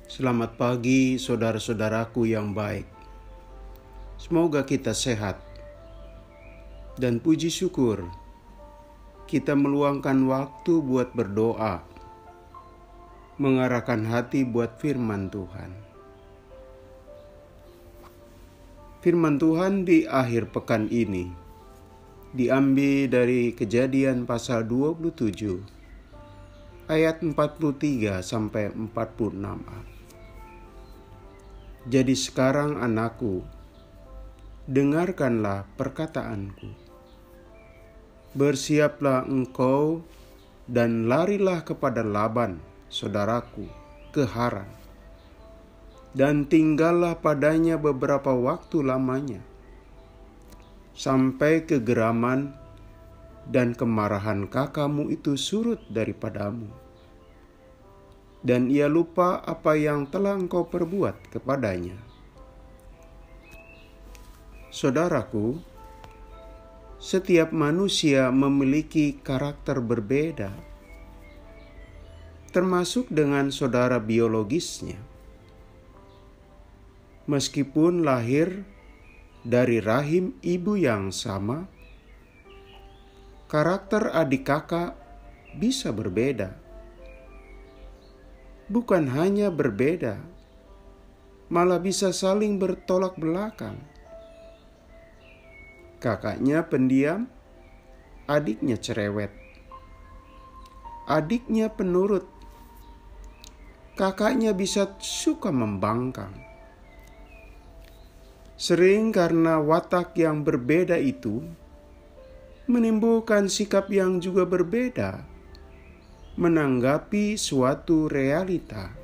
Selamat pagi saudara-saudaraku yang baik. Semoga kita sehat. Dan puji syukur, kita meluangkan waktu buat berdoa, mengarahkan hati buat firman Tuhan. Firman Tuhan di akhir pekan ini diambil dari Kejadian pasal 27 ayat 43 sampai 46a. Jadi sekarang anakku, dengarkanlah perkataanku. Bersiaplah engkau dan larilah kepada Laban, saudaraku, ke Haran. Dan tinggallah padanya beberapa waktu lamanya, sampai kegeraman dan kemarahan kakakmu itu surut daripadamu. Dan ia lupa apa yang telah engkau perbuat kepadanya. Saudaraku, setiap manusia memiliki karakter berbeda, termasuk dengan saudara biologisnya. Meskipun lahir dari rahim ibu yang sama, karakter adik kakak bisa berbeda. Bukan hanya berbeda, malah bisa saling bertolak belakang. Kakaknya pendiam, adiknya cerewet. Adiknya penurut, kakaknya bisa suka membangkang. Sering karena watak yang berbeda itu menimbulkan sikap yang juga berbeda menanggapi suatu realita.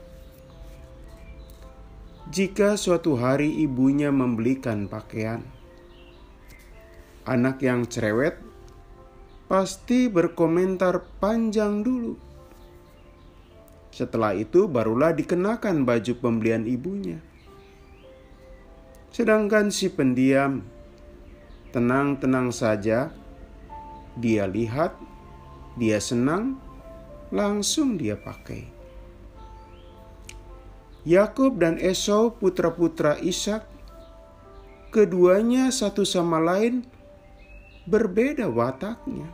Jika suatu hari ibunya membelikan pakaian, anak yang cerewet pasti berkomentar panjang dulu. Setelah itu barulah dikenakan baju pembelian ibunya. Sedangkan si pendiam tenang-tenang saja, dia lihat, dia senang, langsung dia pakai. Yakub dan Esau, putra-putra Ishak, keduanya satu sama lain berbeda wataknya.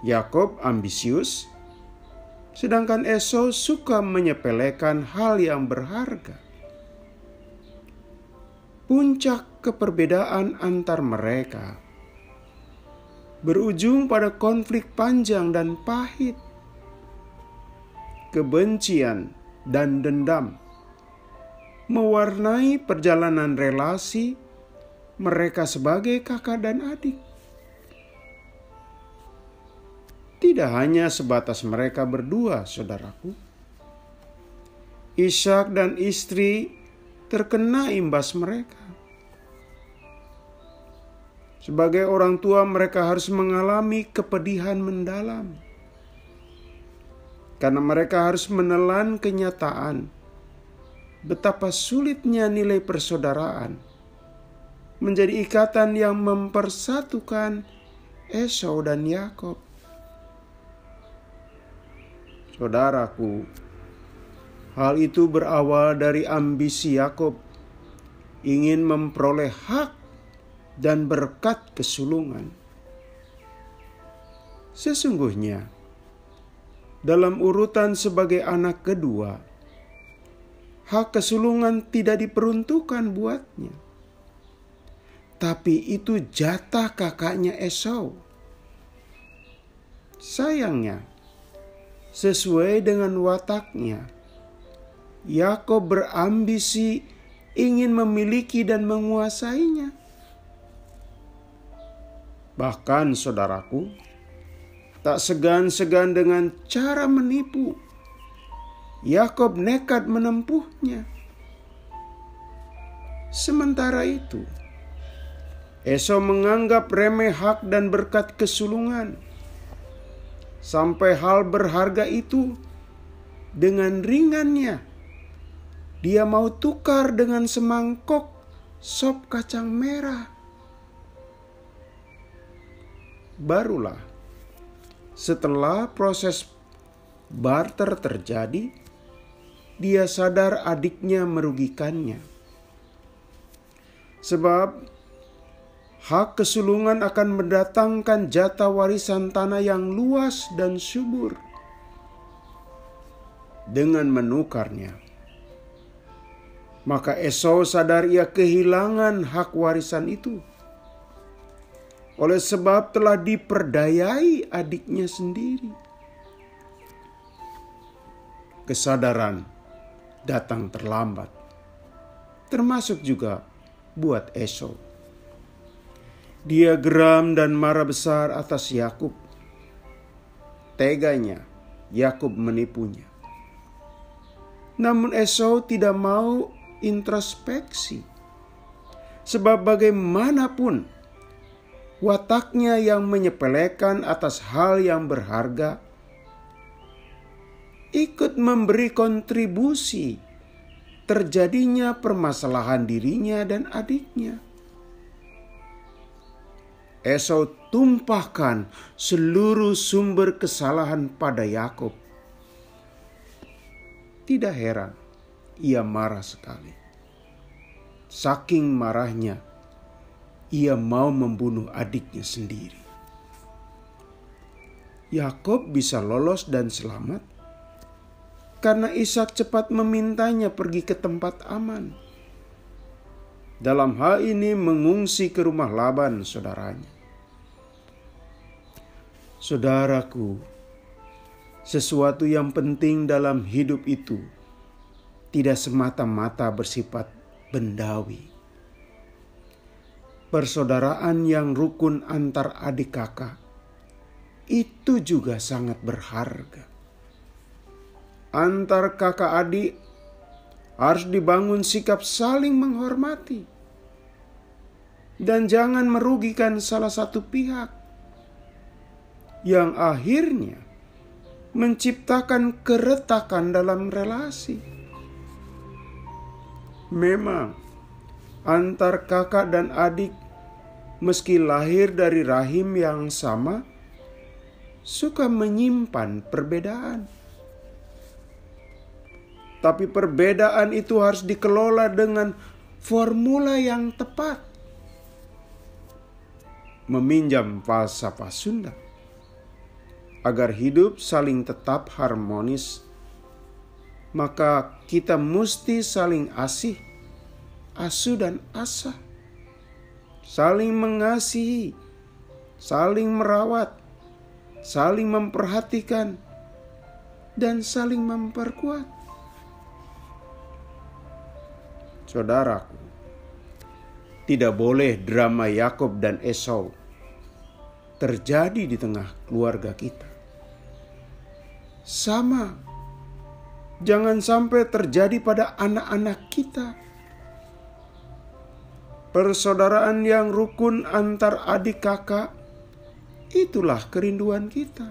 Yakub ambisius, sedangkan Esau suka menyepelekan hal yang berharga. Puncak keperbedaan antar mereka berujung pada konflik panjang dan pahit, kebencian dan dendam mewarnai perjalanan relasi mereka sebagai kakak dan adik. Tidak hanya sebatas mereka berdua, saudaraku. Ishak dan istri terkena imbas mereka. Sebagai orang tua, mereka harus mengalami kepedihan mendalam. Karena mereka harus menelan kenyataan betapa sulitnya nilai persaudaraan menjadi ikatan yang mempersatukan Esau dan Yakub. Saudaraku, hal itu berawal dari ambisi Yakub ingin memperoleh hak dan berkat kesulungan. Sesungguhnya, dalam urutan sebagai anak kedua, hak kesulungan tidak diperuntukkan buatnya. Tapi itu jatah kakaknya Esau. Sayangnya, sesuai dengan wataknya, Yakub berambisi ingin memiliki dan menguasainya. Bahkan saudaraku, tak segan-segan dengan cara menipu, Yakub nekat menempuhnya. Sementara itu, Esau menganggap remeh hak dan berkat kesulungan. Sampai hal berharga itu dengan ringannya dia mau tukar dengan semangkok sop kacang merah. Barulah setelah proses barter terjadi, dia sadar adiknya merugikannya. Sebab hak kesulungan akan mendatangkan jatah warisan tanah yang luas dan subur. Dengan menukarnya, maka Esau sadar ia kehilangan hak warisan itu. Oleh sebab telah diperdayai adiknya sendiri. Kesadaran datang terlambat, termasuk juga buat Esau. Dia geram dan marah besar atas Yakub. Teganya Yakub menipunya. Namun Esau tidak mau introspeksi. Sebab bagaimanapun wataknya yang menyepelekan atas hal yang berharga ikut memberi kontribusi terjadinya permasalahan dirinya dan adiknya. Esau tumpahkan seluruh sumber kesalahan pada Yakub. Tidak heran ia marah sekali. Saking marahnya, ia mau membunuh adiknya sendiri. Yakub bisa lolos dan selamat karena Ishak cepat memintanya pergi ke tempat aman. Dalam hal ini mengungsi ke rumah Laban, saudaranya. Saudaraku, sesuatu yang penting dalam hidup itu tidak semata-mata bersifat bendawi. Persaudaraan yang rukun antar adik kakak itu juga sangat berharga. Antar kakak adik harus dibangun sikap saling menghormati dan jangan merugikan salah satu pihak, yang akhirnya menciptakan keretakan dalam relasi. Memang antar kakak dan adik meski lahir dari rahim yang sama suka menyimpan perbedaan. Tapi perbedaan itu harus dikelola dengan formula yang tepat. Meminjam falsafah Sunda, agar hidup saling tetap harmonis, maka kita mesti saling asih, asuh dan asah, saling mengasihi, saling merawat, saling memperhatikan, dan saling memperkuat. Saudaraku, tidak boleh drama Yakub dan Esau terjadi di tengah keluarga kita. Sama, jangan sampai terjadi pada anak-anak kita. Persaudaraan yang rukun antar adik kakak, itulah kerinduan kita.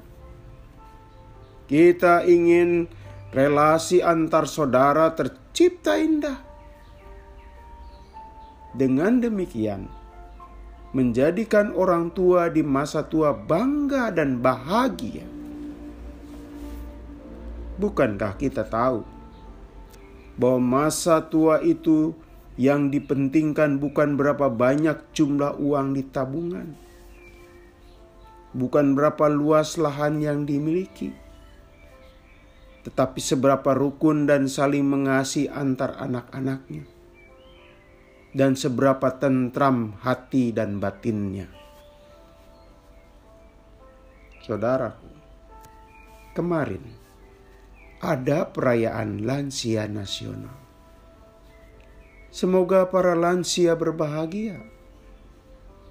Kita ingin relasi antar saudara tercipta indah. Dengan demikian, menjadikan orang tua di masa tua bangga dan bahagia. Bukankah kita tahu bahwa masa tua itu yang dipentingkan bukan berapa banyak jumlah uang di tabungan, bukan berapa luas lahan yang dimiliki, tetapi seberapa rukun dan saling mengasihi antar anak-anaknya, dan seberapa tentram hati dan batinnya. Saudaraku, kemarin ada perayaan lansia nasional. Semoga para lansia berbahagia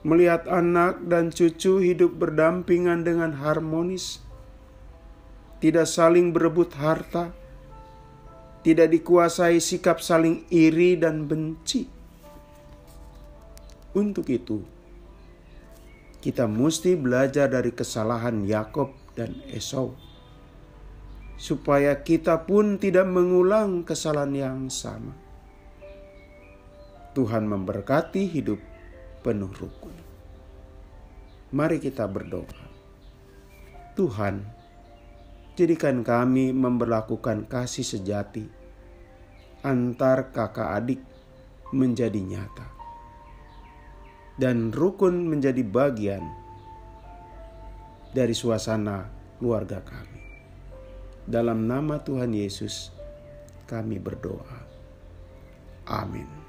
melihat anak dan cucu hidup berdampingan dengan harmonis, tidak saling berebut harta, tidak dikuasai sikap saling iri dan benci. Untuk itu, kita mesti belajar dari kesalahan Yakub dan Esau, supaya kita pun tidak mengulang kesalahan yang sama. Tuhan memberkati hidup penuh rukun. Mari kita berdoa. Tuhan, jadikan kami memberlakukan kasih sejati antar kakak adik menjadi nyata, dan rukun menjadi bagian dari suasana keluarga kami. Dalam nama Tuhan Yesus kami berdoa. Amin.